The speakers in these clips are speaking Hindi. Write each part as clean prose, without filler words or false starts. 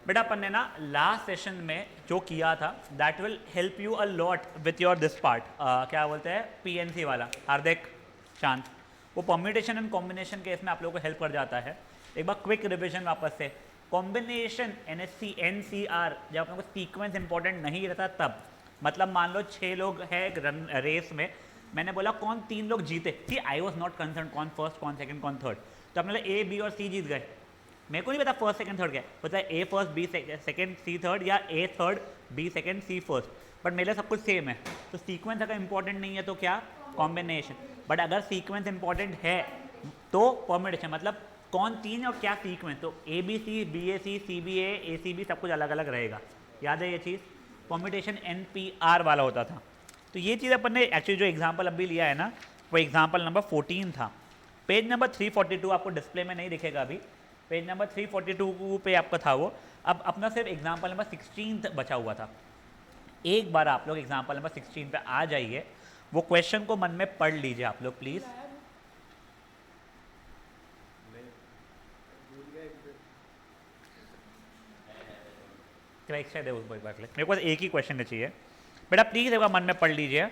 बेटा अपन ने ना लास्ट सेशन में जो किया था that will help you a lot with your this part, क्या बोलते हैं पीएनसी वाला, हार्दिक शांत, वो परम्यूटेशन एंड कॉम्बिनेशन के इसमें आप लोगों को हेल्प कर जाता है। एक बार क्विक रिविजन वापस से, कॉम्बिनेशन एनएससी एनसीआर जब आप लोगों को सीक्वेंस इंपॉर्टेंट नहीं रहता तब, मतलब मान लो 6 लोग हैं एक रेस में, मैंने बोला कौन 3 लोग जीते, सी आई वॉज नॉट कंसर्न कौन फर्स्ट कौन सेकंड कौन थर्ड, तो अपने ए बी और सी जीत गए। मेरे को नहीं पता फर्स्ट सेकंड थर्ड क्या है, पता है A first B second C third या A third B second C first, but मेरे सब कुछ सेम है। तो सीक्वेंस अगर इंपॉर्टेंट नहीं है तो क्या कॉम्बिनेशन, बट अगर सीक्वेंस इंपॉर्टेंट है तो परम्यूटेशन, मतलब कौन 3 और क्या सीक्वेंस, तो A B C B A C C B A C B सब कुछ अलग अलग रहेगा, याद है ये चीज़। परम्यूटेशन NPR वाला होता था। तो ये चीज़ अपन ने एक्चुअली जो एग्जाम्पल अभी लिया है ना वो एग्जाम्पल नंबर 14 था। पेज नंबर 342 आपको डिस्प्ले में नहीं दिखेगा अभी, पेज नंबर 342 पे आपका था वो। अब अपना सिर्फ एग्जाम्पल नंबर 16 बचा हुआ था। एक बार आप लोग एग्जाम्पल नंबर 16 पे आ जाइए, वो क्वेश्चन को मन में पढ़ लीजिए आप लोग प्लीज़। एक्स्ट्रा दे उसको एक बार, मेरे को एक ही क्वेश्चन चाहिए बेटा, प्लीज़ एक बार मन में पढ़ लीजिए।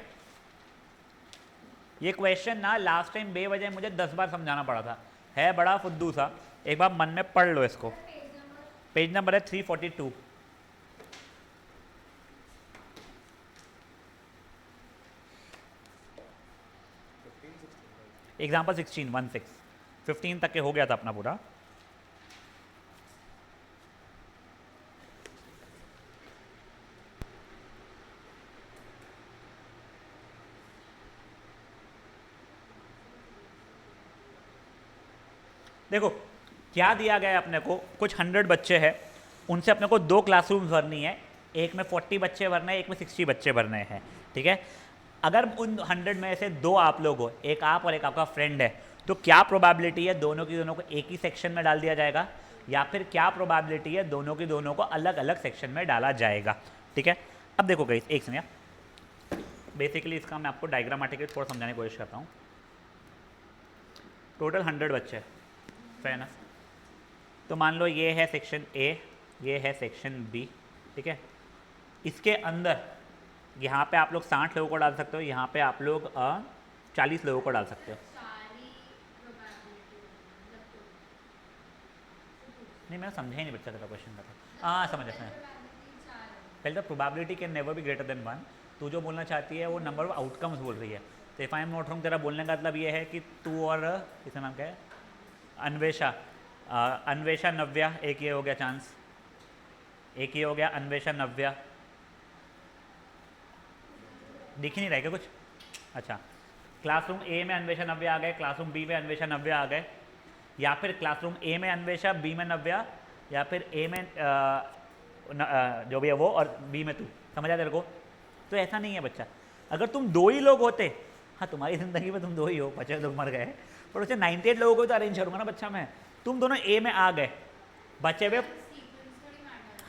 ये क्वेश्चन ना लास्ट टाइम बेवजह मुझे 10 बार समझाना पड़ा था, है बड़ा फुद्दू सा, एक बार मन में पढ़ लो इसको। पेज नंबर है 342। एग्जाम्पल 16 15 तक के हो गया था अपना पूरा। देखो क्या दिया गया है अपने को, कुछ 100 बच्चे हैं, उनसे अपने को 2 क्लासरूम भरनी है, एक में 40 बच्चे भरने हैं, एक में 60 बच्चे भरने हैं, ठीक है। अगर उन 100 में से 2 आप लोग हो, एक आप और एक आपका फ्रेंड है, तो क्या प्रोबेबिलिटी है दोनों की दोनों को एक ही सेक्शन में डाल दिया जाएगा, या फिर क्या प्रोबेबिलिटी है दोनों की दोनों को अलग अलग सेक्शन में डाला जाएगा, ठीक है। अब देखो गाइस एक सेकंड, बेसिकली इसका मैं आपको डायग्रामेटिकली थोड़ा समझाने की कोशिश करता हूँ। टोटल 100 बच्चे, है ना, तो मान लो ये है सेक्शन ए, ये है सेक्शन बी, ठीक है। इसके अंदर यहाँ पे आप लोग 60 लोगों को डाल सकते हो, यहाँ पे आप लोग 40 लोगों को डाल सकते हो। नहीं मैंने समझा ही नहीं बच्चा तेरा क्वेश्चन का। हाँ समझ समझ, पहले तो probability can never be greater than 1, तू जो बोलना चाहती है वो नंबर ऑफ आउटकम्स बोल रही है। तो if I am not wrong, तेरा बोलने का मतलब ये है कि तू और इसका नाम क्या है, अन्वेषा, अन्वेषा नव्या, एक ये हो गया चांस, एक ये हो गया अन्वेषा नव्या, दिख ही नहीं रहेगा कुछ। अच्छा, क्लासरूम ए में अन्वेषा नव्या आ गए, क्लासरूम बी में अन्वेषा नव्या आ गए, या फिर क्लासरूम ए में अन्वेषा, बी में नव्या, या फिर ए में जो भी है वो और बी में तू, समझा तेरे को। तो ऐसा नहीं है बच्चा, अगर तुम 2 ही लोग होते, हाँ तुम्हारी ज़िंदगी में तुम 2 ही हो, बच्चे लोग मर गए, पर उसे 98 लोगों को तो अरेंज करूँगा ना बच्चा मैं। तुम दोनों ए में आ गए, बचे हुए,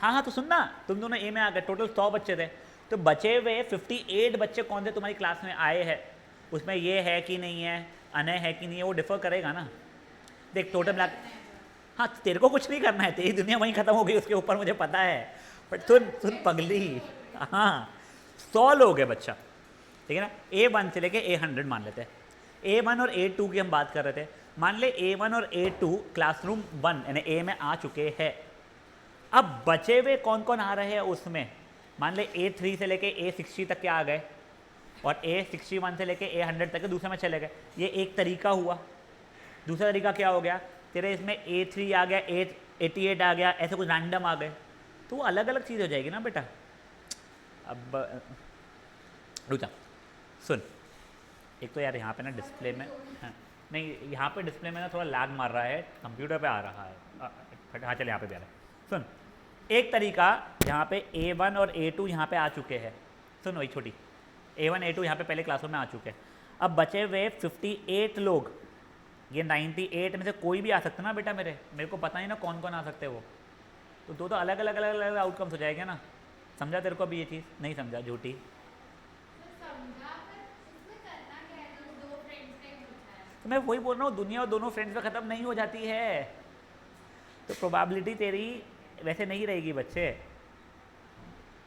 हाँ तो सुनना, तुम दोनों ए में आ गए, टोटल 100 बच्चे थे, तो बचे हुए 58 बच्चे कौन से तुम्हारी क्लास में आए हैं, उसमें ये है कि नहीं है, अनय है कि नहीं है, वो डिफर करेगा ना। देख टोटल मिला, हाँ तेरे को कुछ नहीं करना है, तेरी दुनिया वहीं खत्म हो गई उसके ऊपर, मुझे पता है, बट सुन पगली, हाँ 100 लोग है बच्चा, ठीक है ना। A1 से लेके A100 मान लेते हैं, A1 और A2 की हम बात कर रहे थे, मान ले A1 और A2 क्लासरूम 1 यानी A में आ चुके हैं। अब बचे हुए कौन कौन आ रहे हैं उसमें, मान ले A3 से लेके A60 तक के आ गए, और A61 से लेके A100 तक के दूसरे में चले गए, ये एक तरीका हुआ। दूसरा तरीका क्या हो गया, तेरे इसमें A3 आ गया, A88 आ गया, ऐसे कुछ रैंडम आ गए, तो वो अलग अलग चीज़ हो जाएगी ना बेटा। अब रुक जा, सुन, एक तो यार यहाँ पे ना डिस्प्ले में, हाँ, नहीं यहाँ पे डिस्प्ले में ना थोड़ा लैग मार रहा है, कंप्यूटर पे आ रहा है, हाँ चल यहाँ पे भी आ रहा है। सुन, एक तरीका यहाँ पे A1 और A2 यहाँ पे आ चुके हैं, सुन वही छोटी, A1 A2 यहाँ पे पहले क्लासरूम में आ चुके हैं, अब बचे हुए 58 लोग, ये 98 में से कोई भी आ सकता ना बेटा, मेरे को पता नहीं ना कौन कौन आ सकते हैं वो, तो 2 तो अलग अलग अलग अलग आउटकम्स हो जाएंगे ना। समझा तेरे को अभी ये चीज़, नहीं समझा झूठी। तो मैं वही बोल रहा हूँ, दुनिया और दोनों फ्रेंड्स में ख़त्म नहीं हो जाती है, तो प्रोबेबिलिटी तेरी वैसे नहीं रहेगी बच्चे।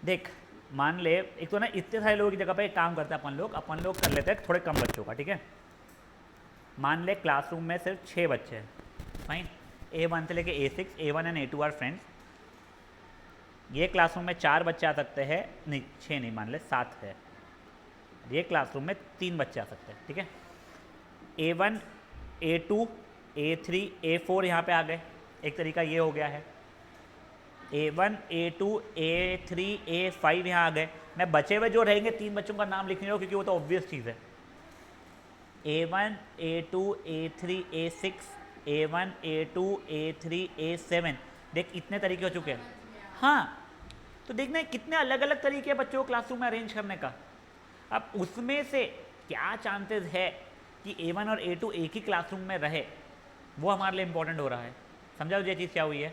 देख मान ले एक तो ना इतने सारे लोगों की जगह पे एक काम करते हैं अपन लोग कर लेते हैं थोड़े कम बच्चों का, ठीक है। मान ले क्लासरूम में सिर्फ 6 बच्चे हैं, फाइन। A1 से लेके A6, A1 and A2 are friends. ये क्लासरूम में 4 बच्चे आ सकते हैं, नहीं 6 नहीं, मान ले 7 है। ये क्लासरूम में 3 बच्चे आ सकते हैं, ठीक है। A1, A2, A3, A4 यहाँ पे आ गए, एक तरीका ये हो गया है। A1, A2, A3, A5 यहाँ आ गए। मैं बचे हुए जो रहेंगे 3 बच्चों का नाम लिख नहीं रहा हूँ क्योंकि वो तो ऑब्वियस चीज़ है। A1, A2, A3, A6, A1, A2, A3, A7। देख इतने तरीके हो चुके हैं। हाँ, तो देखना कितने अलग अलग तरीके हैं बच्चों को क्लासरूम में अरेंज करने का। अब उसमें से क्या चांसेस है कि A1 और A2 एक ही क्लासरूम में रहे, वो हमारे लिए इंपॉर्टेंट हो रहा है। समझा ये चीज़ क्या हुई है?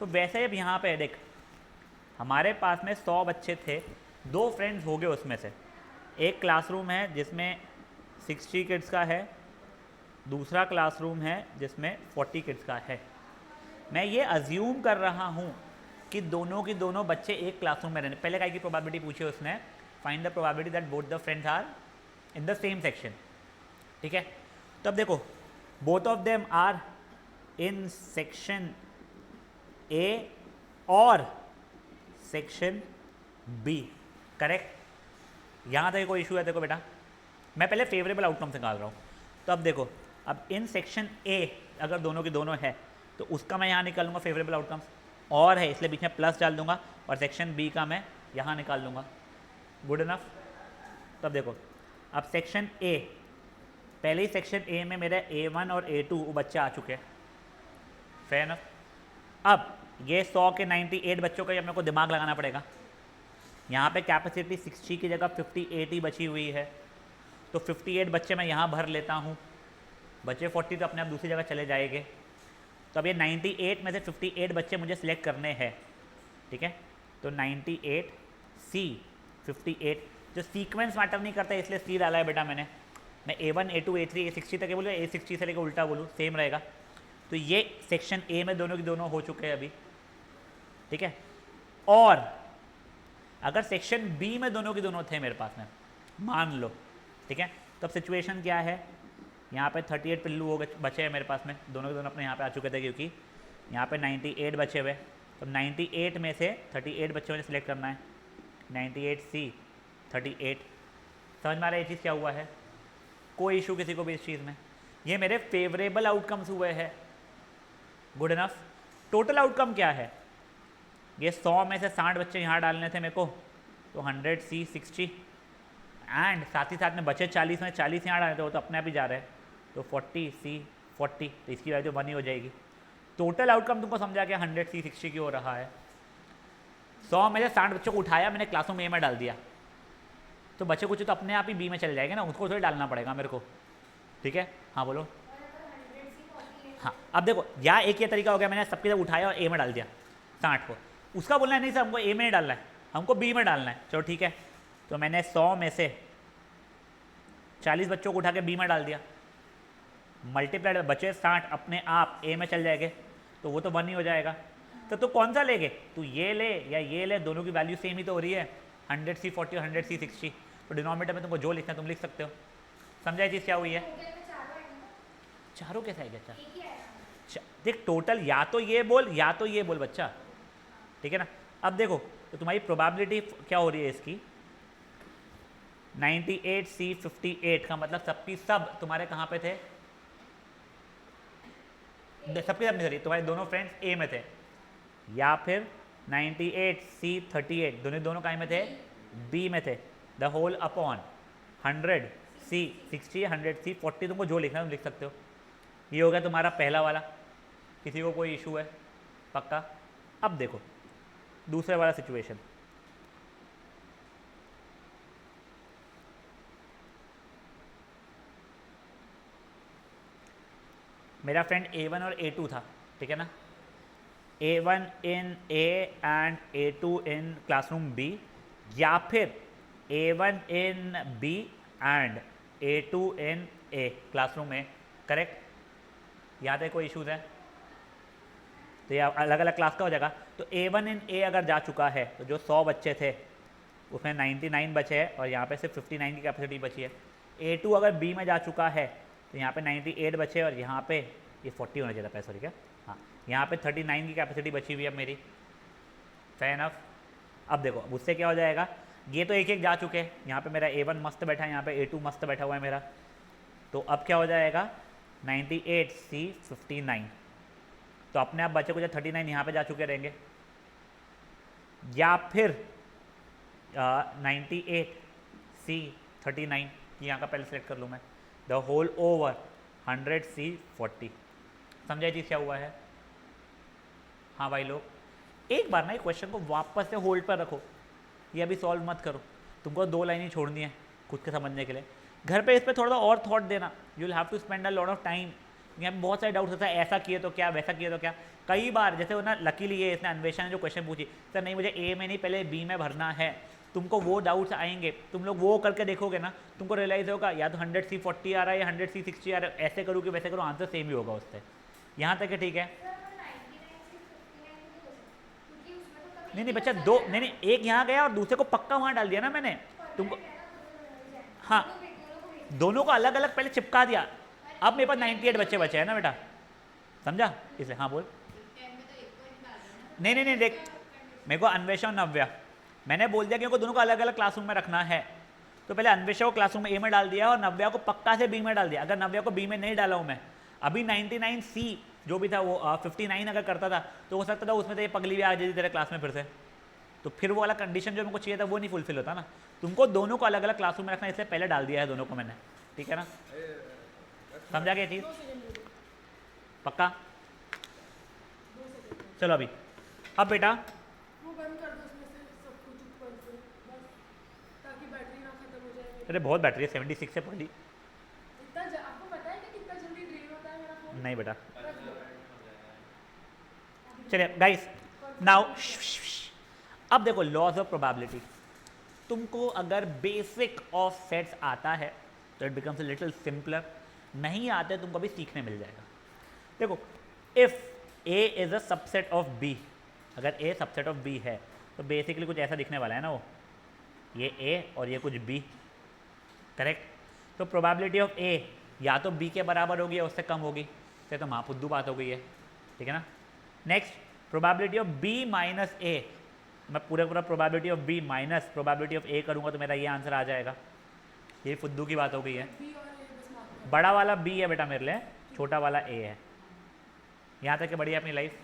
तो वैसे अब यहाँ पे देख, हमारे पास में 100 बच्चे थे, 2 फ्रेंड्स हो गए उसमें से। एक क्लासरूम है जिसमें 60 किड्स का है, दूसरा क्लासरूम है जिसमें 40 किड्स का है। मैं ये अज्यूम कर रहा हूँ कि दोनों की दोनों बच्चे एक क्लासरूम में रहने। पहले काय की प्रोबेबिलिटी पूछी उसने, find the probability that both the friends are in the same section, ठीक है। तो अब देखो, both of them are in section A और सेक्शन बी, करेक्ट। यहाँ तक कोई इशू है? देखो बेटा, मैं पहले फेवरेबल आउटकम्स निकाल रहा हूँ। तो अब देखो, अब इन सेक्शन ए अगर दोनों की दोनों है तो उसका मैं यहाँ निकाल लूँगा फेवरेबल आउटकम्स, और है इसलिए बीच में प्लस डाल दूंगा, और सेक्शन बी का मैं यहाँ निकाल लूँगा। Good enough. तो अब देखो, अब सेक्शन ए, पहले ही सेक्शन ए में मेरे A1 और A2 बच्चे आ चुके हैं, फेयर इनफ। अब ये 100 के 98 बच्चों का ही अपने को दिमाग लगाना पड़ेगा। यहाँ पे कैपेसिटी 60 की जगह 58 ही बची हुई है, तो 58 बच्चे मैं यहाँ भर लेता हूँ, बचे 40 तो अपने आप दूसरी जगह चले जाएंगे। तो अब ये 98 में से 58 बच्चे मुझे सिलेक्ट करने हैं, ठीक है। तो 98 C 58, जो सीक्वेंस मैटर नहीं करता इसलिए C डाला है बेटा मैंने। मैं A1, A2, A3, A60 तक बोलूँ, A60 से लेकर उल्टा बोलूँ, सेम रहेगा। तो ये सेक्शन ए में दोनों की दोनों हो चुके हैं अभी, ठीक है। और अगर सेक्शन बी में दोनों की दोनों थे मेरे पास में, मान लो, ठीक है, तब सिचुएशन क्या है? यहाँ पे 38 पिल्लू हो गए, बचे हैं मेरे पास में, दोनों के दोनों अपने यहाँ पे आ चुके थे क्योंकि यहाँ पे 98 बचे हुए। तो 98 में से 38 बच्चे मुझे सिलेक्ट करना है, 98C 38। समझ में आ रहा है ये चीज़ क्या हुआ है? कोई इशू किसी को भी इस चीज़ में? ये मेरे फेवरेबल आउटकम्स हुए हैं। Good enough. टोटल आउटकम क्या है? ये 100 में से 60 बच्चे यहाँ डालने थे मेरे को, तो 100C 60, एंड साथ ही साथ में बचे 40 में 40 यहाँ डालने थे, वो तो अपने आप ही जा रहे हैं, तो 40C 40, तो इसकी वैल्यू 1 ही हो जाएगी। टोटल आउटकम तुमको समझा क्या 100C 60 की हो रहा है? 100 में से 60 बच्चों को उठाया मैंने, क्लासरूम ए में डाल दिया, तो बच्चे कुछ तो अपने आप ही बी में चले जाएंगे ना, उसको थोड़ी डालना पड़ेगा मेरे को, ठीक है। हाँ बोलो। हाँ, अब देखो या एक ये तरीका हो गया, मैंने सबके सब उठाया और ए में डाल दिया 60 को, उसका बोलना है नहीं सर हमको ए में नहीं डालना है, हमको बी में डालना है, चलो ठीक है। तो मैंने 100 में से 40 बच्चों को उठा के बी में डाल दिया, मल्टीप्लाइड बचे 60 अपने आप ए में चल जाएंगे, तो वो तो 1 ही हो जाएगा। तो तू कौन सा लेगे? तू ये ले या ये ले, दोनों की वैल्यू सेम ही तो हो रही है, 100C 40 और 100C 60। तो डिनोमिनेटर में तुमको जो लिखना है तुम लिख सकते हो। समझा चीज़ क्या हुई है? चारों कैसे आएगा? चार देख, टोटल या तो ये बोल या तो ये बोल बच्चा, ठीक है ना। अब देखो, तो तुम्हारी प्रोबेबिलिटी क्या हो रही है इसकी? 98C 58 का मतलब सबकी सब तुम्हारे कहाँ पे थे? सबके सब नहीं, तुम्हारे दोनों फ्रेंड्स ए में थे, या फिर 98C 38 दोनों कहाँ में थे? बी में थे। The whole upon 100C 60 100C 40, तुमको जो लिखना है तुम लिख सकते हो। ये हो गया तुम्हारा पहला वाला। किसी को कोई इशू है? पक्का। अब देखो दूसरे वाला सिचुएशन, मेरा फ्रेंड A1 और A2 था, ठीक है ना। A1 in A and A2 in classroom B, या फिर A1 in B and A2 in A classroom A, correct. यहाँ तक कोई इशूज़ है? तो ये अलग अलग क्लास का हो जाएगा। तो A1 इन A अगर जा चुका है तो जो 100 बच्चे थे उसमें 99 बचे हैं और यहाँ पे सिर्फ 59 की कैपेसिटी बची है। A2 अगर B में जा चुका है तो यहाँ पे 98 बचे और यहाँ पे ये 40 होना चाहिए था, सॉरी क्या, हाँ यहाँ पे 39 की कैपेसिटी बची हुई है मेरी। Fair enough. अब देखो उससे क्या हो जाएगा, ये तो एक एक जा चुके हैं, यहाँ पे मेरा A1 मस्त बैठा है, यहाँ पे A2 मस्त बैठा हुआ है मेरा। तो अब क्या हो जाएगा 98 C 59, तो अपने आप बच्चे को जो 39 यहाँ पे जा चुके रहेंगे, या फिर 98 C 39 यहाँ का पहले सेलेक्ट कर लूँ मैं, द होल ओवर 100 C 40। समझा चीज़ क्या हुआ है? हाँ भाई लोग एक बार ना एक क्वेश्चन को वापस से होल्ड पर रखो, ये अभी सॉल्व मत करो, तुमको 2 लाइनें छोड़नी है खुद के समझने के लिए। घर पे इस पर थोड़ा और थॉट देना, you will have to spend a lot of time. यहाँ पे बहुत सारे डाउट्स होता है, ऐसा किए तो क्या, वैसा किए तो क्या। कई बार जैसे वो ना लकीली ये इसने अन्वेषण ने जो क्वेश्चन पूछी, सर नहीं मुझे ए में नहीं पहले बी में भरना है, तुमको वो डाउट्स आएंगे, तुम लोग वो करके देखोगे ना, तुमको रियलाइज होगा या तो 100 C 40 आ रहा है या 100 C 60 आ रहा है, ऐसे करूँ कि वैसे करूँ, आंसर सेम ही होगा उससे। यहाँ तक है, ठीक है। नहीं नहीं बच्चा, दो नहीं नहीं, एक यहाँ गया और दूसरे को पक्का वहाँ डाल दिया ना मैंने तुमको। हाँ दोनों को अलग अलग पहले चिपका दिया, अब मेरे पास 98 बच्चे बचे हैं ना बेटा, समझा इसलिए। हाँ बोल। नहीं नहीं नहीं देख, मेरे को अन्वेषण नव्या मैंने बोल दिया कि उनको दोनों को अलग अलग क्लासरूम में रखना है, तो पहले अन्वेषण को क्लासरूम में ए में डाल दिया और नव्या को पक्का से बी में डाल दिया। अगर नव्या को बी में नहीं डाला हूँ मैं, अभी 99 C जो भी था वो 59 अगर करता था तो हो सकता था उसमें तो ये पगली भी आ जाती तेरे क्लास में फिर से, तो फिर वो वाला कंडीशन जो मेरे को चाहिए था वो नहीं फुलफिल होता ना। तुमको दोनों को अलग अलग क्लासरूम में रखना, इसलिए पहले डाल दिया है दोनों को मैंने, ठीक है ना, समझा क्या चीज़? पक्का? चलो अभी अब बेटा वो बंद कर दो उसमें से सब कुछ ऊपर से बस, ताकि बैटरी ना खत्म हो जाए। अरे बहुत बैटरी है, 76 से पहली। आपको पता है कि कितना जल्दी ड्रेन होता है मेरा फोन? नहीं बेटा। चलिए गाइस नाउ अब देखो लॉज ऑफ प्रोबेबिलिटी। तुमको अगर बेसिक ऑफ सेट्स आता है तो it becomes a little simpler, नहीं आते तुमको भी सीखने मिल जाएगा। देखो if A is a subset of B, अगर ए सबसेट ऑफ बी है तो बेसिकली कुछ ऐसा दिखने वाला है ना, वो ये ए और ये कुछ बी, करेक्ट। तो प्रोबेबिलिटी ऑफ ए या तो बी के बराबर होगी या उससे कम होगी, तो महाफुद्दू बात हो गई है, ठीक है ना। Next probability of B minus A, मैं पूरा probability of B minus probability of A करूँगा तो मेरा ये आंसर आ जाएगा, ये फुद्दू की बात हो गई है। बड़ा वाला बी है बेटा मेरे लिए, छोटा वाला ए है। यहाँ तक कि बढ़िया अपनी लाइफ।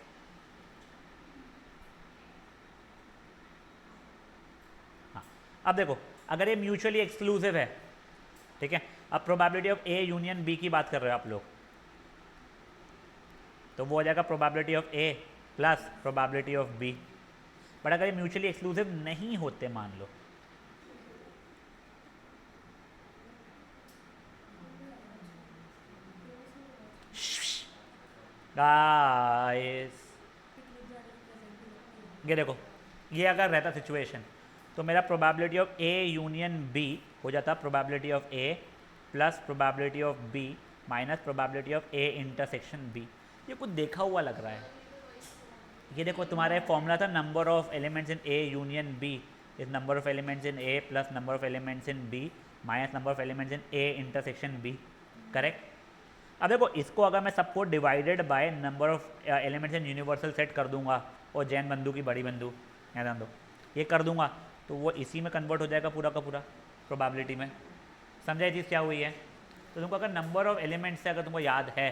हाँ अब देखो अगर ये म्यूचुअली एक्सक्लूसिव है, ठीक है, अब probability of A union B की बात कर रहे हो आप लोग, तो वो हो जाएगा probability of A plus probability of B. But अगर ये म्यूचुअली एक्सक्लूसिव नहीं होते मान लो, गाइस ये देखो, ये अगर रहता सिचुएशन तो मेरा probability of A union B हो जाता probability of A plus probability of B minus probability of A intersection B. ये कुछ देखा हुआ लग रहा है। ये देखो तुम्हारा फॉर्मूला था number of elements in A union B is number of elements in A plus number of elements in B minus number of elements in A intersection B, correct. अब देखो इसको अगर मैं सबको divided by number of elements in universal set कर दूंगा और जैन बंधु की बड़ी बंधु ध्यान दो ये कर दूंगा तो वो इसी में कन्वर्ट हो जाएगा पूरा का पूरा प्रोबेबिलिटी में। समझा ये चीज़ क्या हुई है? तो तुमको अगर नंबर ऑफ एलिमेंट्स से अगर तुमको याद है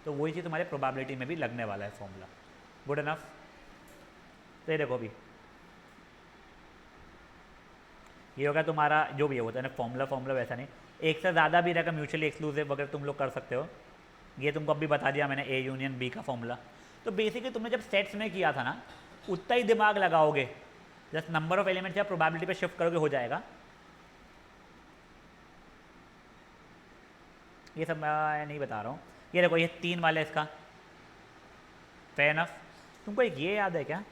तो वही चीज़ तुम्हारे प्रोबेबिलिटी में भी लगने वाला है फॉर्मूला। Good enough. तो ये देखो अभी ये होगा तुम्हारा जो भी होता है ना फॉर्मूला वैसा नहीं, एक से ज़्यादा भी रहेगा म्यूचुअली एक्सक्लूसिव वगैरह तुम लोग कर सकते हो। ये तुमको अभी बता दिया मैंने ए यूनियन बी का फॉर्मूला। तो बेसिकली तुमने जब सेट्स में किया था ना उतना ही दिमाग लगाओगे, जस्ट नंबर ऑफ एलिमेंट्स या प्रोबेबिलिटी पे शिफ्ट करोगे हो जाएगा। ये सब मैं नहीं बता रहा हूँ। ये देखो ये 3 वाले इसका फेयर इनफ। तुमको एक ये याद है क्या,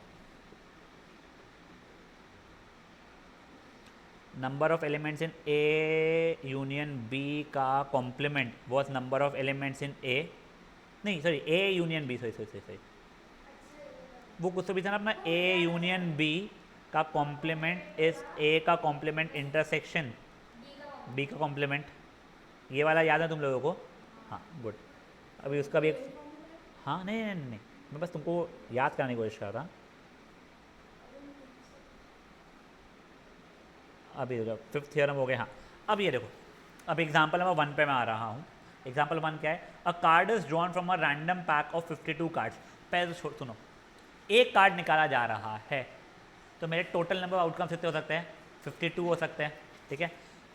number of elements in A union B का complement was number of elements in A, नहीं sorry A union B, sorry वो कुछ तो भी था ना अपना, ए यूनियन बी का कॉम्प्लीमेंट इज ए का कॉम्प्लीमेंट इंटरसेक्शन बी का कॉम्प्लीमेंट, ये वाला याद है तुम लोगों को? हाँ गुड। अभी उसका भी एक, हाँ नहीं नहीं नहीं, मैं बस तुमको याद कराने की कोशिश कर रहा था। अभी देखो फिफ्थ थियरम हो गया। हाँ अब ये देखो, अब एग्जाम्पल नंबर 1 पे मैं आ रहा हूँ। एग्जाम्पल 1 क्या है? अ card is drawn from a random pack of 52 cards. पहले तो सुनो, एक कार्ड निकाला जा रहा है, तो मेरे टोटल नंबर आउटकम्स कितने हो सकते हैं? 52 हो सकते हैं, ठीक है।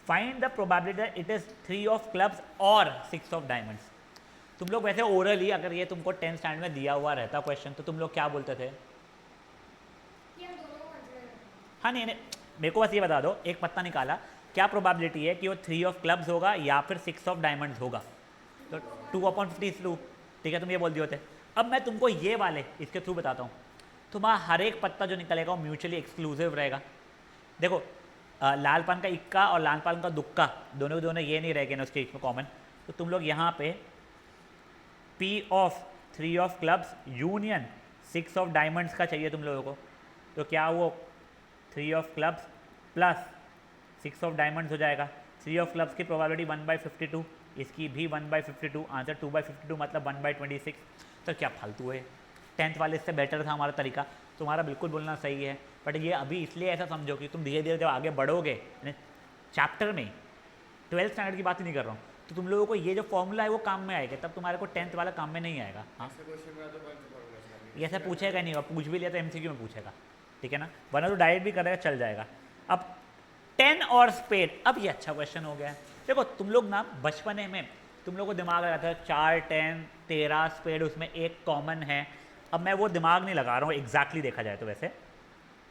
Find the probability that it is 3 of clubs और 6 ऑफ डायमंड्स। तुम लोग वैसे ओरली, अगर ये तुमको 10th स्टैंडर्ड में दिया हुआ रहता क्वेश्चन, तो तुम लोग क्या बोलते थे? हाँ नहीं नहीं, मेरे को बस ये बता दो, एक पत्ता निकाला, क्या प्रोबेबिलिटी है कि वो 3 ऑफ क्लब्स होगा या फिर 6 ऑफ डायमंड्स होगा? तो 2/52, ठीक है, तुम ये बोल दिए होते। अब मैं तुमको ये वाले इसके थ्रू बताता हूँ। तुम्हारा हर एक पत्ता जो निकलेगा वो म्यूचुअली एक्सक्लूसिव रहेगा। देखो लाल पान का इक्का और लाल पान का दुक्का दोनों दोनों ये नहीं रहेंगे ना उसके में कॉमन। तो तुम लोग यहाँ पे P of 3 of clubs union 6 of diamonds का चाहिए तुम लोगों को, तो क्या वो 3 of clubs plus 6 of diamonds हो जाएगा। 3 ऑफ क्लब्स की प्रोबेबिलिटी 1/52, इसकी भी 1/52, आंसर 2/52 मतलब 1/26। तो क्या फालतू है? 10th वाले इससे बेटर था हमारा तरीका। तुम्हारा बिल्कुल बोलना सही है, बट ये अभी इसलिए ऐसा समझो कि तुम धीरे धीरे जब आगे बढ़ोगे चैप्टर में, 12th स्टैंडर्ड की बात ही नहीं कर रहा हूँ, तो तुम लोगों को ये जो फॉर्मूला है वो काम में आएगा, तब तुम्हारे को 10th वाला काम में नहीं आएगा। हाँ ये ऐसा पूछेगा नहीं, और पूछ भी लिया तो MCQ में पूछेगा, ठीक है ना, वरना तो डायरेक्ट भी करेगा चल जाएगा। अब 10 और स्पेड, अब ये अच्छा क्वेश्चन हो गया। देखो तुम लोग ना बचपने में तुम लोग को दिमाग लगा था 4, 10, 13 स्पेड, उसमें एक कॉमन है। अब मैं वो दिमाग नहीं लगा रहा हूँ एग्जैक्टली देखा जाए तो। वैसे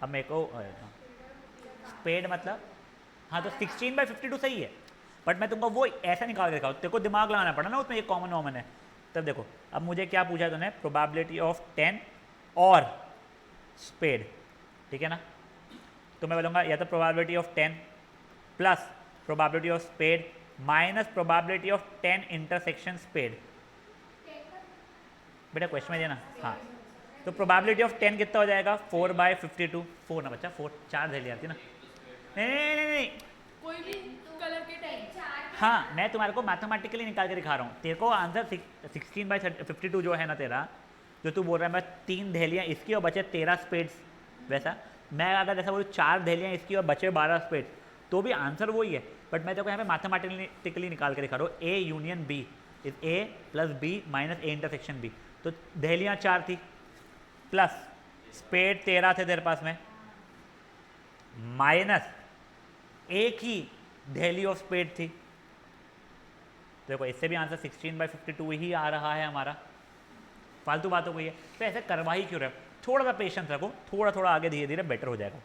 अब मेरे को स्पेड मतलब, हाँ तो 16/52 सही है, बट मैं तुमको वो ऐसा निकाल के दिखाऊँ, तेरे को दिमाग लगाना पड़ा ना, उसमें एक कॉमन वॉमन है। तब देखो अब मुझे क्या पूछा है तूने, प्रोबेबिलिटी ऑफ 10 और स्पेड, ठीक है ना। तो मैं बोलूँगा या तो probability of 10 plus probability of spade minus probability of 10 intersection spade. बेटा क्वेश्चन में देना। हाँ तो प्रोबेबिलिटी ऑफ 10 कितना हो जाएगा? 4/52। 4 ना बच्चा, 4 4 दे लिया थी ना। नहीं कोई भी कलर के 10। हाँ मैं तुम्हारे को मैथमेटिकली निकाल के दिखा रहा हूँ। तेरे को आंसर 16/52 जो है ना तेरा, जो तू बोल रहा है मैं 3 दहेलियाँ इसकी और बचे 13 स्पेड्स, वैसा मैं अगर जैसा बोलूँ 4 दहेलियाँ इसकी और बचे 12 स्पेड्स, तो भी आंसर वही है। बट मैं तेरे को यहाँ पे मैथमेटिकली निकाल के दिखा रहा हूँ। A union B is A plus B minus A intersection B. तो दहेलियाँ 4 थी प्लस स्पेड 13 थे तेरे पास में, माइनस एक ही दहेली ऑफ स्पेड थी। देखो इससे भी आंसर 16/52 ही आ रहा है हमारा। फालतू बातों को ये तो ऐसे करवा ही क्यों रहे? थोड़ा सा पेशेंस रखो, थोड़ा थोड़ा आगे धीरे धीरे बेटर हो जाएगा।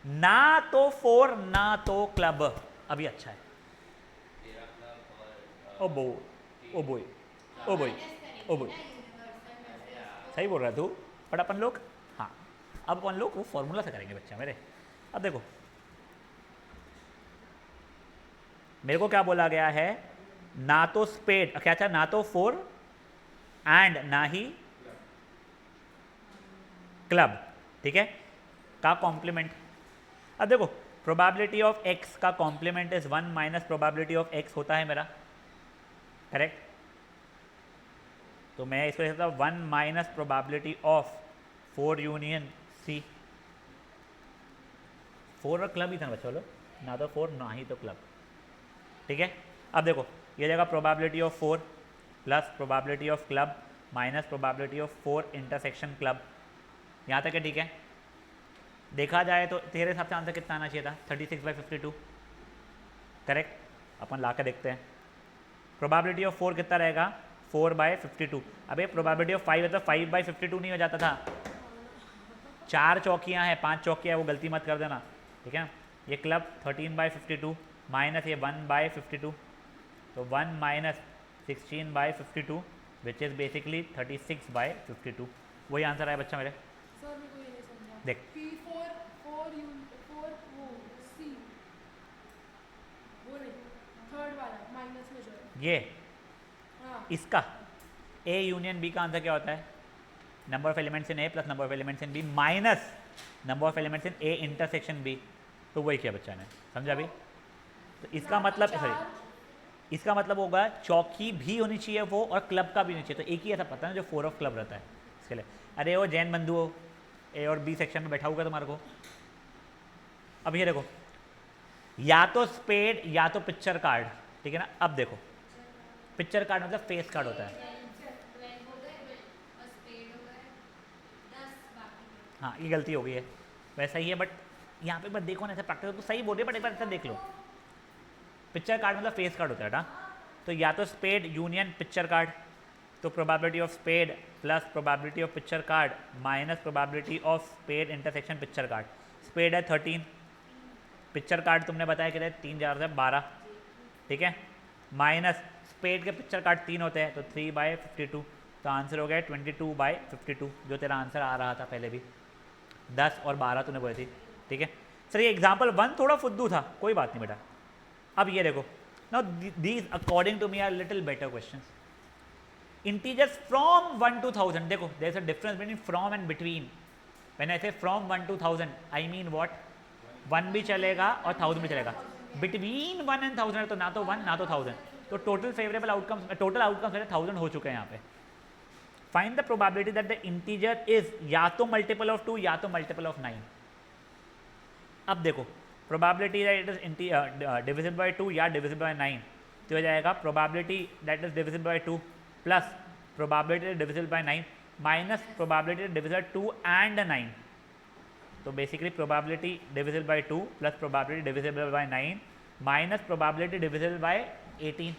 ना तो 4 ना तो क्लब, अभी अच्छा है। ओ बो ओ बोय ओ बोय ओ बोय, सही बोल रहा है तू, बट अपन लोग, हाँ अब अपन लोग वो फॉर्मूला से करेंगे बच्चा मेरे। अब देखो मेरे को क्या बोला गया है, ना तो स्पेड, क्या था, ना तो 4 एंड ना ही क्लब, ठीक है, का कॉम्प्लीमेंट। अब देखो प्रोबेबिलिटी ऑफ x का complement is 1 minus probability of x होता है मेरा, करेक्ट। तो मैं इसको लिखता हूँ 1 minus probability of 4 union c। 4 और क्लब ही था बच्चों लोग, ना तो 4 ना ही तो क्लब, ठीक है। अब देखो ये जगह probability of 4 plus probability of club minus probability of 4 intersection club, यहाँ तक है, ठीक है। देखा जाए तो तेरे हिसाब से आंसर कितना आना चाहिए था? 36/52, करेक्ट। अपन ला के देखते हैं। प्रोबेबिलिटी ऑफ 4 कितना रहेगा? 4/52। अबे प्रोबेबिलिटी ऑफ 5 है तो 5/52 नहीं हो जाता था? 4 चौकियाँ हैं, 5 चौकियाँ, वो गलती मत कर देना, ठीक है। ये क्लब 13/52 माइनस ये 1/52, तो 1 माइनस 16/52 विच इज़ बेसिकली 36/52। वही आंसर आया बच्चा मेरे। सर मेरे को ये नहीं समझा। देख P4 वो C वो नहीं, थर्ड वाला माइनस में जो है ये हाँ। इसका A यूनियन B का आंसर क्या होता है? Number of elements in A plus number of elements in B minus number of elements in A intersection B. तो वही किया बच्चा ने, समझा भी? तो इसका मतलब सॉरी, इसका मतलब होगा चौकी भी होनी चाहिए वो, और क्लब का भी होनी चाहिए। तो एक ही ऐसा पता है जो 4 ऑफ क्लब रहता है इसके लिए। अरे वो जैन बंधु हो, ए और बी सेक्शन में बैठा हुआ तुम्हारे को। अब ये देखो, या तो स्पेड या तो पिक्चर कार्ड, ठीक है ना। अब देखो पिक्चर कार्ड मतलब फेस कार्ड होता है। हाँ ये गलती हो गई है, वैसा ही है, बट यहाँ पे बस देखो ना, ऐसे प्रैक्टिस तो सही बोल रही है, बट एक बार ऐसा देख लो। पिक्चर कार्ड मतलब फेस कार्ड होता है ना, तो या तो स्पेड यूनियन पिक्चर कार्ड, तो probability of spade plus probability of picture card minus probability of spade intersection picture card. Spade है 13, पिक्चर कार्ड तुमने बताया कि 3 जार है 12, ठीक है, माइनस स्पेड के पिक्चर कार्ड 3 होते हैं, तो 3/52, तो आंसर हो गया 22/52, जो तेरा आंसर आ रहा था पहले भी। 10 और 12 तूने बोली थी, ठीक है। सर ये एग्जाम्पल 1 थोड़ा फुद्दू था, कोई बात नहीं बेटा। अब ये देखो, now these according to me are little better questions. Integers from 1 to 1000, देखो there is a difference between from and between. When I say from 1 to 1000 I mean what, 1 भी चलेगा और 1000 भी चलेगा। बिटवीन 1 and 1000 तो ना तो 1 ना तो 1000, तो total favourable outcomes, total outcomes मेरे 1000 हो चुके हैं यहाँ पे। Find the probability that the integer is या तो मल्टीपल ऑफ 2 या तो मल्टीपल ऑफ 9। अब देखो probability that is divisible by 2 या डिविजिबल बाय 9, तो हो जाएगा probability that is divisible by 2 plus probability divisible by 9 minus probability divisible 2 and 9। तो basically probability divisible by 2 plus probability divisible by 9 minus probability divisible by 18।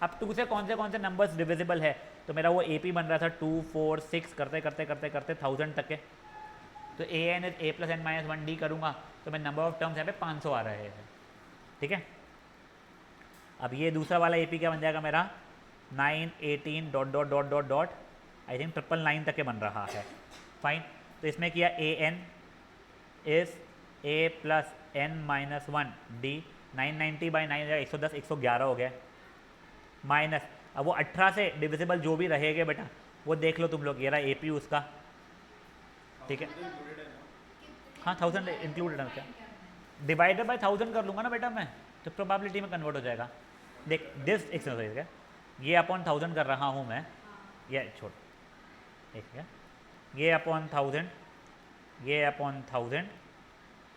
अब 2 से कौन से नंबर्स डिविजिबल है, तो मेरा वो AP बन रहा था 2 4 6 करते करते करते करते 1000 तक के, तो an is a + n - 1d करूँगा तो मैं नंबर ऑफ टर्म्स यहाँ पे 500 आ रहे हैं, ठीक है। अब ये दूसरा वाला AP क्या बन जाएगा मेरा 9 18 dot dot dot dot dot, I think 999 तक के बन रहा है, फाइन। तो इसमें किया an is a + n - 1d, 990/9 110 111 हो गया, माइनस अब वो 18 से डिविजिबल जो भी रहेगा बेटा वो देख लो तुम लोग, ये रहा AP उसका, ठीक है। हाँ 1000 इंक्लूडेड है क्या, डिवाइडेड बाय 1000 कर लूँगा ना बेटा मैं, तो प्रोबेबिलिटी में कन्वर्ट हो जाएगा। देख दिस एक्सरसाइज है, ये अपॉन 1000 कर रहा हूँ मैं, ये छोड़ एक है, ये अपॉन 1000, ये अपॉन 1000,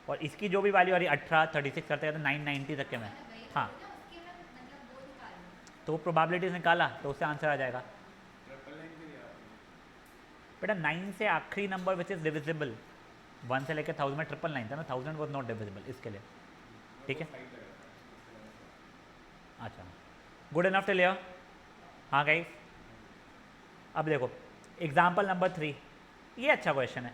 और इसकी जो भी वैल्यू आ रही है 18 36 करते करते 990 तक के मैं, हाँ तो प्रोबेबिलिटीज निकाला तो उससे आंसर आ जाएगा बेटा। 9 से आखिरी नंबर विच इज डिविजिबल 1 से लेकर 1000 में 999 था ना, 1000 वॉज नॉट डिविजिबल इसके लिए, ठीक है। अच्छा गुड इनफ टिल हियर, हाँ गाइस। अब देखो एग्जाम्पल नंबर 3, ये अच्छा क्वेश्चन है।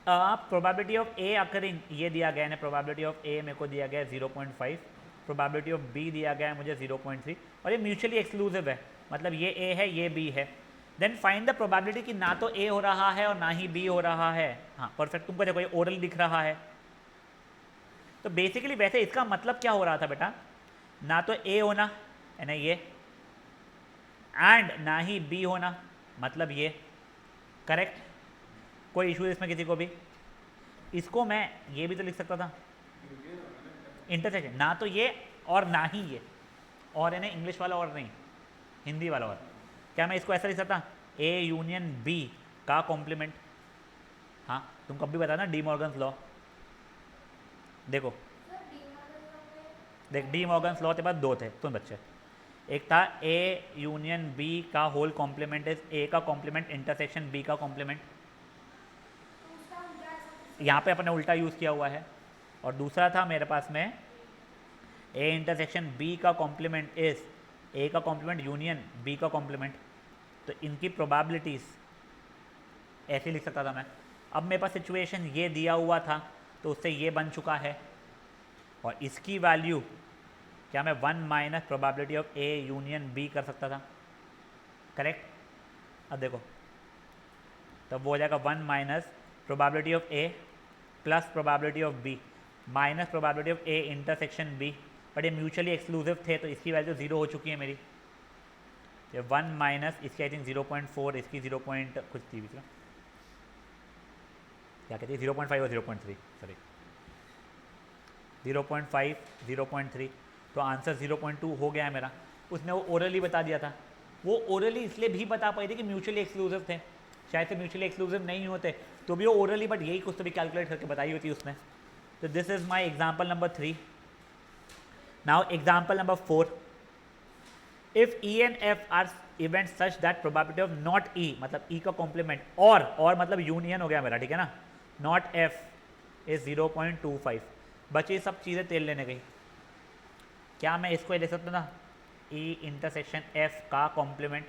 प्रोबेबिलिटी ऑफ ए अकरिंग ये दिया गया है, प्रोबेबिलिटी ऑफ ए मेरे को दिया गया है 0.5, प्रोबेबिलिटी ऑफ बी दिया गया है मुझे 0.3, और ये म्यूचुअली एक्सक्लूसिव है, मतलब ये ए है ये बी है। देन फाइंड द प्रोबेबिलिटी कि ना तो ए हो रहा है और ना ही बी हो रहा है। हाँ परफेक्ट, तुमको देखो ये ओरल दिख रहा है, तो बेसिकली वैसे इसका मतलब क्या हो रहा था बेटा, ना तो ए होना यानी ये, एंड ना ही बी होना मतलब ये, करेक्ट। कोई इशू इसमें किसी को भी, इसको मैं ये भी तो लिख सकता था इंटरसेक्शन, ना तो ये और ना ही ये, और यानी इंग्लिश वाला और नहीं हिंदी वाला और, क्या मैं इसको ऐसा लिख सकता ए यूनियन बी का कॉम्प्लीमेंट। हाँ तुम कब भी बता ना डी मॉर्गन्स लॉ, देखो देख डी मॉर्गन्स लॉ के बाद 2 थे तुम बच्चे, एक था ए यूनियन बी का होल कॉम्प्लीमेंट इज ए का कॉम्प्लीमेंट इंटरसेक्शन बी का कॉम्प्लीमेंट, यहाँ पे अपने उल्टा यूज़ किया हुआ है। और दूसरा था मेरे पास में ए इंटरसेक्शन बी का कॉम्प्लीमेंट इज ए का कॉम्प्लीमेंट यूनियन बी का कॉम्प्लीमेंट, तो इनकी प्रोबेबिलिटीज़ ऐसे लिख सकता था मैं। अब मेरे पास सिचुएशन ये दिया हुआ था तो उससे ये बन चुका है, और इसकी वैल्यू क्या मैं 1 minus probability of A union B कर सकता था, करेक्ट। अब देखो तब वो हो जाएगा 1 minus probability of A plus probability of B minus probability of A intersection B, but ये म्यूचुअली एक्सक्लूसिव थे तो इसकी वैल्यू 0 हो चुकी है मेरी, ये 1 माइनस इसकी आई थिंक 0.4, इसकी 0 पॉइंट कुछ थी बीच में, क्या कहती है 0.5 और 0.3, सॉरी 0.5 0.3, तो आंसर 0.2 हो गया है मेरा। उसने वो ओरली बता दिया था, वो ओरली इसलिए भी बता पाई थी कि म्यूचुअली एक्सक्लूसिव थे, शायद से म्यूचुअली एक्सक्लूसिव नहीं होते तो भी वो ओरली, बट यही कुछ तो भी कैलकुलेट करके बताई होती उसने। तो this is my example number 3। Now example number 4, if E and F are event such that probability of not E, मतलब ई का कॉम्प्लीमेंट, और मतलब यूनियन हो गया मेरा, ठीक है ना, नॉट एफ इज 0.25, बची सब चीज़ें तेल लेने गई। क्या मैं इसको ले सकता ना, ई इंटरसेक्शन एफ का कॉम्प्लीमेंट,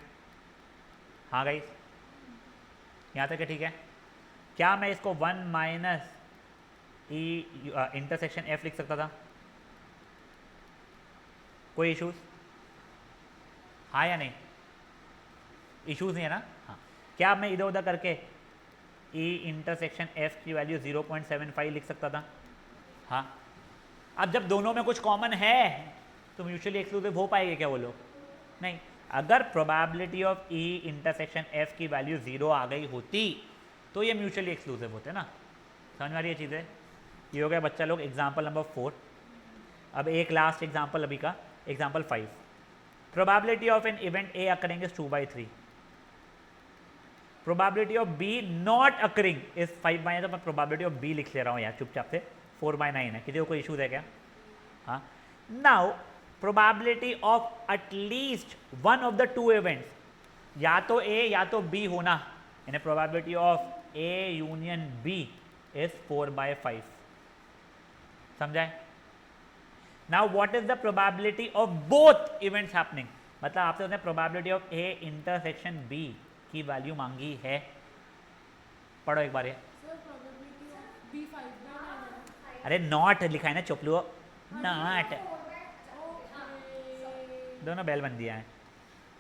हाँ गाइस यहाँ तक है, ठीक है। क्या मैं इसको 1 माइनस ई इंटरसेक्शन एफ लिख सकता था? कोई इश्यूज? हाँ या नहीं? इश्यूज नहीं है ना? हाँ। क्या मैं इधर उधर करके ई इंटरसेक्शन एफ की वैल्यू 0.75 लिख सकता था? हाँ। अब जब दोनों में कुछ कॉमन है तो म्यूचुअली एक्सक्लूसिव हो पाएंगे क्या वो लोग? नहीं। अगर probability of E intersection F की वैल्यू 0 आ गई होती तो ये म्यूचुअली एक्सक्लूसिव होते ना। समझ में आ रही है चीज़ें? ये हो गया बच्चा लोग एग्जाम्पल नंबर 4। अब एक लास्ट एग्जाम्पल अभी का, example 5। Probability of an event A occurring is 2/3, probability of B not occurring is 5/9, तो मैं प्रोबेबिलिटी ऑफ बी लिख ले रहा हूँ यार चुपचाप से, 4/9 है। किसी को कोई इशूज है क्या? हाँ। Now probability of at least one of the two events, या तो ए या तो बी होना, यानी probability of A union B is 4/5। समझाए? Now what is the probability of both events happening, मतलब आपसे उसने probability of A intersection B की वैल्यू मांगी है। पढ़ो एक बार ये। सर प्रोबेबिलिटी ऑफ बी 5/9 है। अरे नॉट लिखा है ना चुपलू, नॉट, दोनों बैल बन दिया है,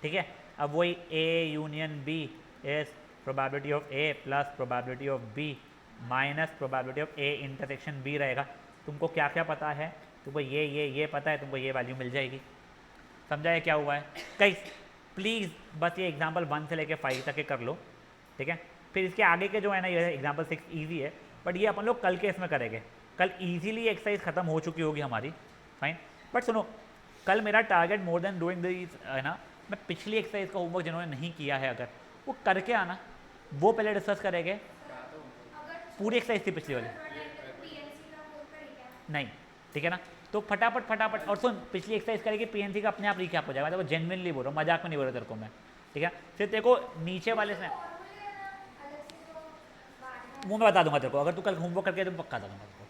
ठीक है। अब वही A union B is probability of A plus probability of B minus probability of A intersection B रहेगा। तुमको क्या क्या पता है? तुमको ये पता है, तुमको ये वैल्यू मिल जाएगी। समझा है क्या हुआ है? कई प्लीज़ बस ये एग्जाम्पल 1 से लेकर 5 तक के कर लो, ठीक है। फिर इसके आगे के जो है ना, ये एग्जाम्पल 6 ईजी है, बट ये अपन लोग कल के इसमें करेंगे। कल ईजीली एक्सरसाइज खत्म हो चुकी होगी हमारी, फाइन। बट सुनो, कल मेरा target more than doing this है ना, मैं पिछली एक्सरसाइज का होमवर्क जिन्होंने नहीं किया है अगर वो करके आना, वो पहले डिस्कस करेंगे। पूरी एक्सरसाइज थी पिछली वाली, नहीं, ठीक है ना। तो फटाफट और सुन, पिछली एक्सरसाइज करेगी, पीएनसी का अपने आप रिकैप हो जाएगा। देखो जेन्युइनली बोल रहा हूँ, मजाक में नहीं बोल रहा तेरे को मैं, ठीक है। फिर तेरे को नीचे वाले से वो मैं बता दूंगा तेरे को, अगर तू कल होमवर्क करके तो पक्का बता दूंगा तेरे को,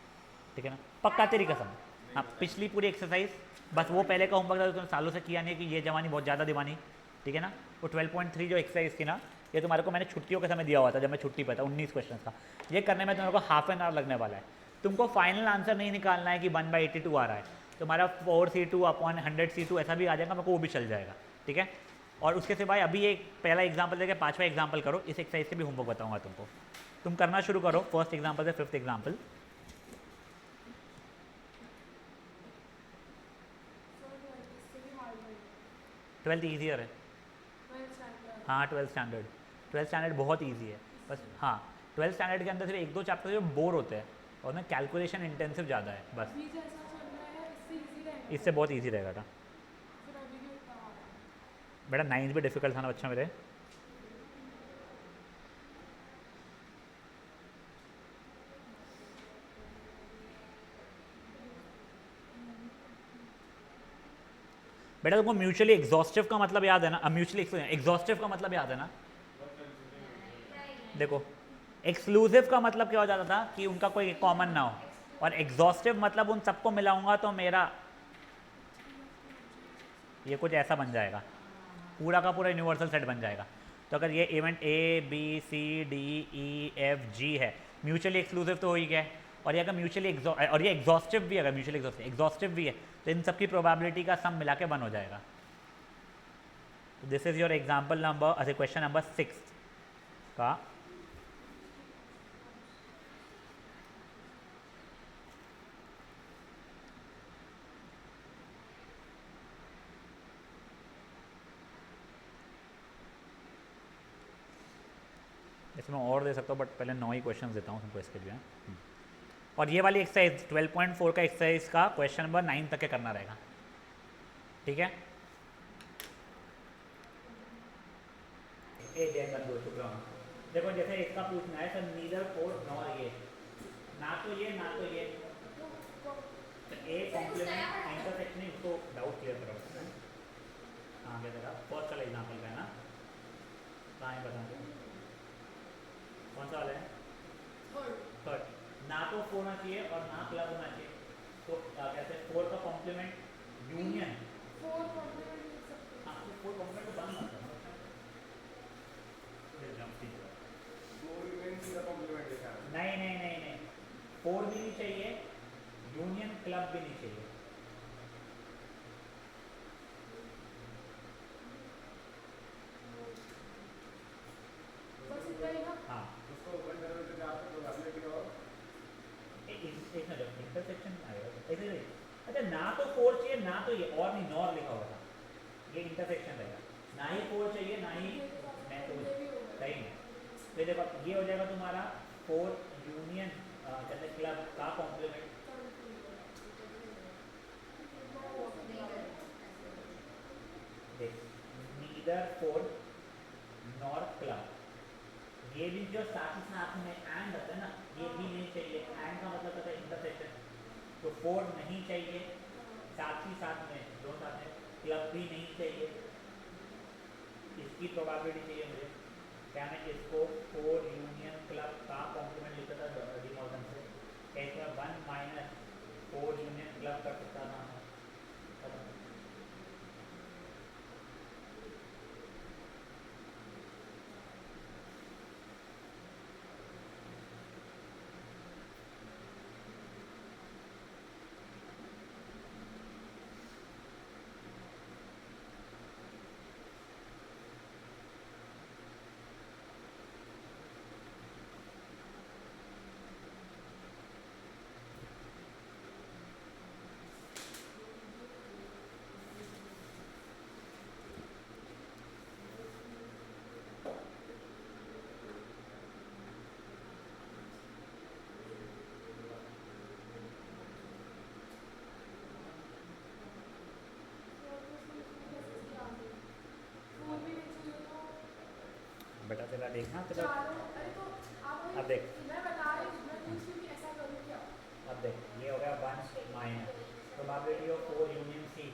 ठीक है ना, पक्का तेरी कसम। हाँ, पिछली पूरी एक्सरसाइज बस वो पहले का होमवर्क था, तो सालों से किया नहीं कि ये जवानी बहुत ज़्यादा दीवानी, ठीक है ना। वो 12.3 जो एक्सरसाइज थी ना, ये तुम्हारे को मैंने छुट्टियों के समय दिया हुआ था, जब मैं छुट्टी पर था, 19 क्वेश्चन का। ये करने में तुम्हारे को हाफ एन आवर लगने वाला है। तुमको फाइनल आंसर नहीं निकालना है कि 1/82 आ रहा है, तुम्हारा 4C2/100C2 ऐसा भी आ जाएगा, मेरे को वो भी चल जाएगा, ठीक है। और उसके सिवाय अभी एक पहला एग्जाम्पल देके 5वां एग्जाम्पल करो, इस एक्सरसाइज के भी होमवर्क बताऊंगा तुमको। तुम करना शुरू करो फर्स्ट एग्जाम्पल से 5th एग्जाम्पल। ट्वेल्थ ईजियर है, हाँ 12th स्टैंडर्ड बहुत ईजी है बस। हाँ, 12th स्टैंडर्ड के अंदर सिर्फ 1-2 चैप्टर जो बोर होते हैं और उनमें कैलकुलेशन इंटेंसिव ज़्यादा है बस, अभी जैसा चल रहा है इससे इजी रहेगा। इससे बहुत ईजी रहेगा था। फिर अभी भी उतना आ रहा है। बेटा 9th भी डिफिकल्ट था ना बच्चा मेरे। बेटा तुमको म्यूचुअली एग्जॉस्टिव का मतलब याद है ना? म्यूचुअली एग्जॉस्टिव का मतलब याद है ना? देखो, एक्सक्लूसिव का मतलब क्या हो जाता था कि उनका कोई कॉमन ना हो, और एग्जॉस्टिव मतलब उन सबको मिलाऊंगा तो मेरा ये कुछ ऐसा बन जाएगा, पूरा का पूरा यूनिवर्सल सेट बन जाएगा। तो अगर ये event A B C D E F G है, म्यूचुअली एक्सक्लूसिव तो हो ही गया है। और ये अगर म्यूचुअली और ये एग्जॉस्टिव भी, अगर म्यूचुअली एग्जॉस्टिव भी है, तो इन सबकी प्रोबेबिलिटी का सम मिला के 1 हो जाएगा। This is your example number, अच्छा क्वेश्चन नंबर 6 का। इसमें और दे सकता हूँ, बट पहले 9 ही क्वेश्चन देता हूँ तुमको इसके लिए। और ये वाली एक्सरसाइज 12.4 का एक्सरसाइज का क्वेश्चन नंबर 9 तक के करना रहेगा, ठीक है। देखो जैसे इसका पूछना है सर नीदर फोर नॉर ये, ना तो ये ना तो ये, तो ए कॉम्प्लीमेंट इंटरसेक्शनिंग, उसको डाउट क्लियर करो। हाँ क्या तेरा फर्स्ट वाला एग्जाम्पल का है ना, कहाँ है बता दो कौन सा वाला है? थर्ड। ना तो फोर होना चाहिए और ना क्लब होना चाहिए, तो कैसे फोर का कॉम्प्लीमेंट यूनियन, फोर कॉम्प्लीमेंट लिख सकते हैं। हाँ तो फोर कॉम्प्लीमेंट को बंद मत करो। नहीं नहीं नहीं नहीं, फोर भी नहीं चाहिए, यूनियन क्लब भी नहीं चाहिए। बस इतना ही ना। हाँ इंटरसेक्शन आएगा ऐसे। अच्छा ना तो फोर चाहिए ना तो ये, और नहीं नॉर लिखा हुआ था, ये इंटरसेक्शन रहेगा, ना ही फोर चाहिए ना ही मैं तो सही नहीं। तो देखो ये हो जाएगा तुम्हारा फोर यूनियन कहते क्लब का कॉम्प्लीमेंट, देख नीदर फोर नॉर क्लब, ये भी जो साथ ही साथ में एंड होता है ना, ये भी नहीं चाहिए, एंड का मतलब होता है इंटरसेक्शन, तो फोर नहीं चाहिए, साथ ही साथ में दो साथ में क्लब भी नहीं चाहिए, इसकी प्रोबेबिलिटी चाहिए मुझे, क्या मैं इसको फोर यूनियन क्लब का कॉम्प्लीमेंट लिखता था डी मॉर्गन से, इसमें one minus four union club कर सकता था। बेटा तेरा देखना तेरा, अरे तो आप अब देख मैं बता रही हूँ, मैं पूछ रही हूँ कि ऐसा करूँ क्या। अब देख ये हो गया one minus probability of four union C,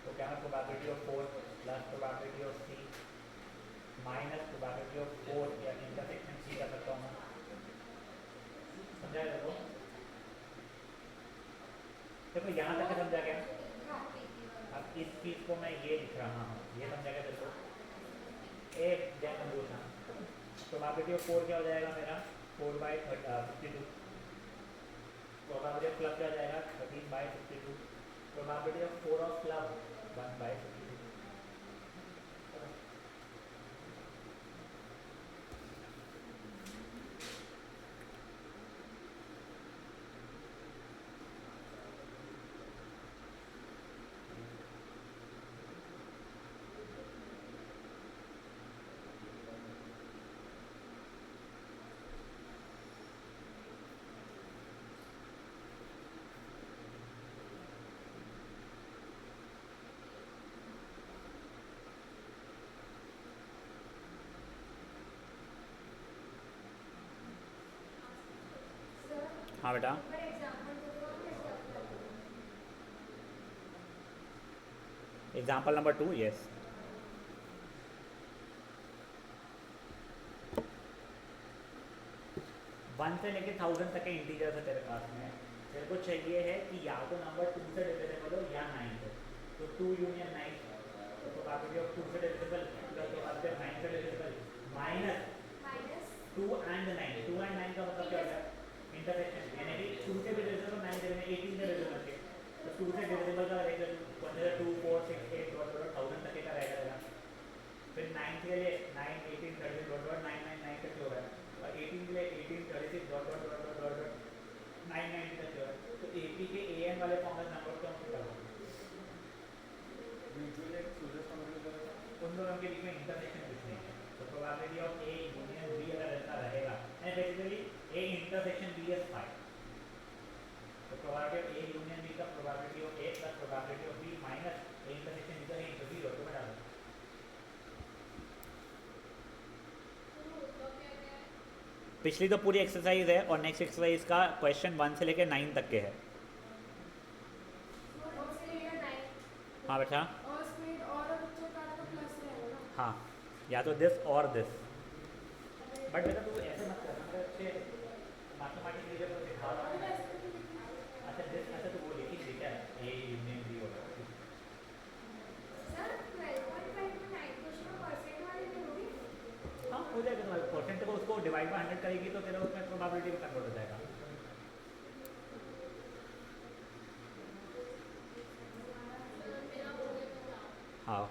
तो क्या है probability of four plus probability of C minus probability of four या इंटरसेक्शन सी कर सकता हूँ मैं, समझा देखो। देखो यहाँ तक समझा गया, अब इस चीज़ को मैं ये लिख रहा हूँ, ये समझा गया देखो। एक जय कंडूशन प्रोबेबिलिटी ऑफ फोर क्या हो जाएगा मेरा 4/52, प्रोबेबिलिटी ऑफ क्लब क्या हो जाएगा 13/52, probability of four of club 1/52। हाँ बेटा एग्जाम्पल नंबर 2 यस। वन से लेके 1000 तक के इंटीजर्स है तेरे पास में, तेरे को चाहिए है कि या तो नंबर 2 से डिविजिबल हो या 9 से, तो 2 यूनियन 9, तो प्रोबेबिलिटी ऑफ 2 से डिविजिबल प्लस प्रोबेबिलिटी ऑफ 9 से डिविजिबल माइनस 2 एंड 9, 2 एंड 9 का मतलब क्या होता है इंटरसेक्शन, यानी कि 2 से भी डिविजिबल 9 से 18 से डिविजिबल है, तो 2 से डिविजिबल का रहेगा 2 4 6 8 डॉट डॉट 1000 तक का रहेगा, फिर 9 के लिए 9 18 30 डॉट डॉट 9 9 9 तक हो रहा है, और 18 के लिए 18 36 dot dot dot dot dot dot 9 9 तक हो रहा है, तो AP के AN वाले फॉर्म में नंबर को हम निकालो, उन दोनों के बीच में इंटरसेक्शन कुछ नहीं है, तो probability of A union B अगर ऐसा रहेगा and basically A intersection B is 5, तो probability of A union B का probability of A plus probability of B minus A intersection B का ए इंटू 0 तो मैं डालूंगा। पिछली तो पूरी एक्सरसाइज है और नेक्स्ट एक्सरसाइज का क्वेश्चन 1 से लेकर 9 तक के है। हाँ बेटा, और स्पीड और बच्चों का तो प्लस रहेगा ना। हाँ या तो दिस और दिस, बट बेटा तू ऐसे मत कर, मतलब अच्छे मैथमेटिक्स टीचर को सिखा रहा है। अच्छा दिस, अच्छा तो वो लिखी ठीक है ए यूनियन बी होगा। हाँ हो जाएगा, तुम्हारे परसेंट को उसको डिवाइड बाय 100 करेगी तो तेरा उसमें प्रोबेबिलिटी में कन्वर्ट हो जाएगा। हाँ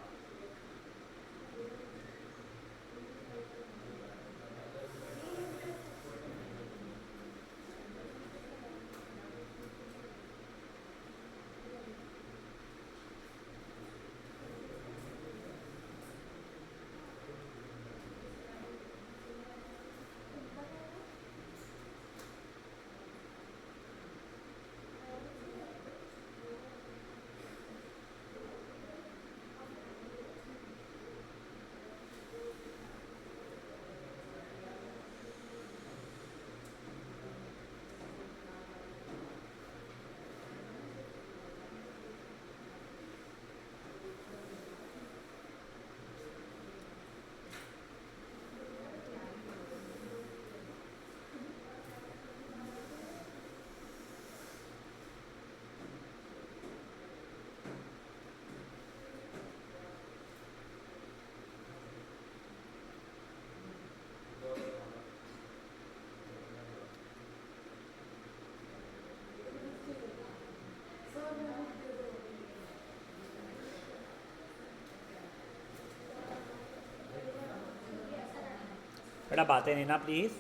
बेटा बातें नहीं ना प्लीज़।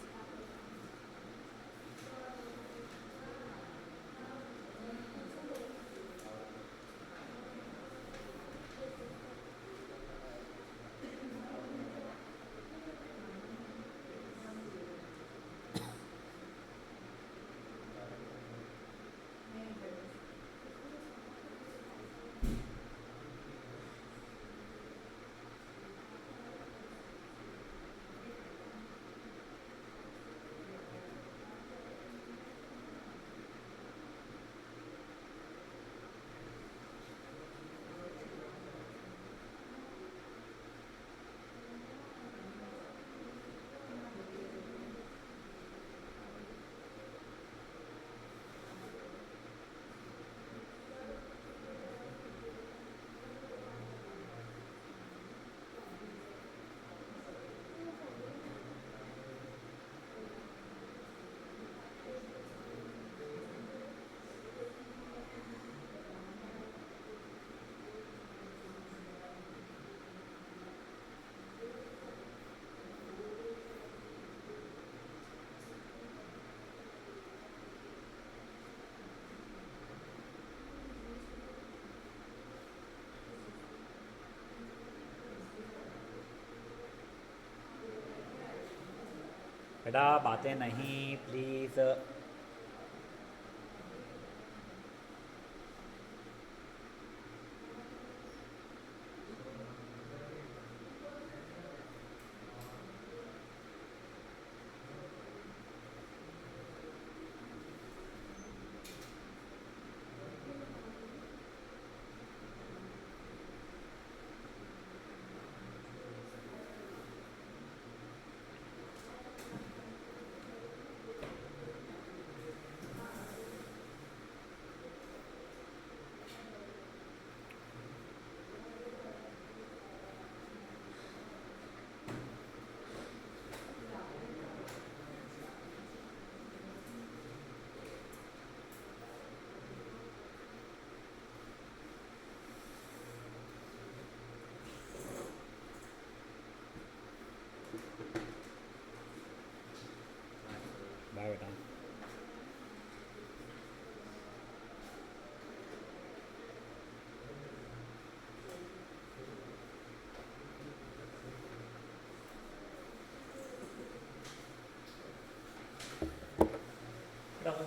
बेटा बातें नहीं प्लीज़।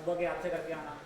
होमवर्क याद से करके आना।